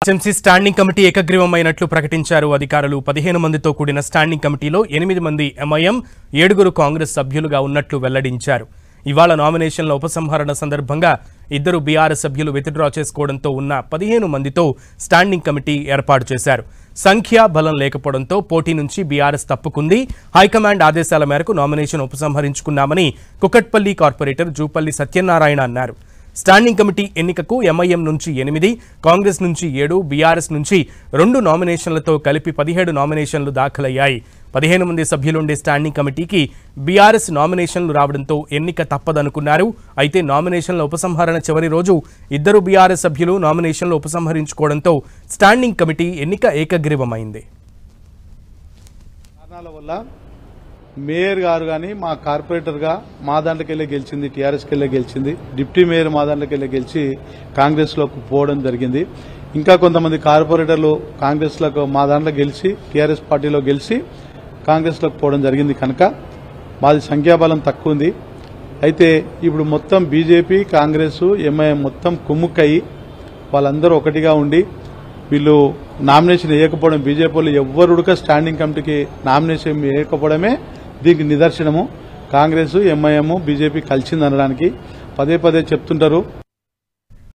SMC standing committee ఏకగ్రీవమైనట్లు ప్రకటించారు అధికారులు. 15 మందితో కూడిన స్టాండింగ్ కమిటీలో 8 మంది ఎంఐఎం, 7 కాంగ్రెస్ సభ్యులుగా ఉన్నట్లు వెల్లడించారు. ఇవాళ నామినేషన్ల ఉపసంహరణ సందర్భంగా 2 బీఆర్ఎస్ సభ్యులు విత్డ్రా చేసుకోవడంతో ఉన్న 15 మందితో స్టాండింగ్ కమిటీ ఏర్పాటు చేశారు. సంఖ్యా బలం లేకపోవడంతో పోటీ నుంచి బీఆర్ఎస్ తప్పుకుంది. హైకమాండ్ ఆదేశాల మేరకు నామినేషన్ ఉపసంహరించుకున్నామని కుకట్పల్లి కార్పొరేటర్ జూపల్లి సత్యనారాయణ అన్నారు. స్టాండింగ్ కమిటీ ఎన్నికకు ఎంఐఎం నుంచి 8, కాంగ్రెస్ నుంచి 7, బీఆర్ఎస్ నుంచి 2 నామినేషన్లతో కలిపి 17 నామినేషన్లు దాఖలయ్యాయి. 15 మంది సభ్యులుండే స్టాండింగ్ కమిటీకి బీఆర్ఎస్ నామినేషన్లు రావడంతో ఎన్నిక తప్పదనుకున్నారు. అయితే నామినేషన్ల ఉపసంహరణ చివరి రోజు 2 బీఆర్ఎస్ సభ్యులు నామినేషన్లు ఉపసంహరించుకోవడంతో స్టాండింగ్ కమిటీ ఎన్నిక ఏకగ్రీవమైంది. మేయర్ గారు కానీ మా కార్పొరేటర్ గా మా దాంట్లోకి వెళ్ళి గెలిచింది, టీఆర్ఎస్కి వెళ్ళి గెలిచింది. డిప్యూటీ మేయర్ మా దాంట్లోకి వెళ్ళి గెలిచి కాంగ్రెస్ లోకి పోవడం జరిగింది. ఇంకా కొంతమంది కార్పొరేటర్లు కాంగ్రెస్ లకు మా దాంట్లో గెలిచి టీఆర్ఎస్ పార్టీలో గెలిచి కాంగ్రెస్ లోకి పోవడం జరిగింది. కనుక మాది సంఖ్యాబలం తక్కువ ఉంది. అయితే ఇప్పుడు మొత్తం బీజేపీ, కాంగ్రెస్, ఎంఐఎం మొత్తం కుమ్ముక్కయి వాళ్ళందరూ ఒకటిగా ఉండి వీళ్ళు నామినేషన్ వేయకపోవడం, బీజేపీ వాళ్ళు ఎవ్వరుడుక స్టాండింగ్ కమిటీకి నామినేషన్ వేయకపోవడమే దీనికి నిదర్శనము. కాంగ్రెస్, ఎంఐఎం, బీజేపీ కలిసిందనడానికి పదే పదే చెప్తుంటారు.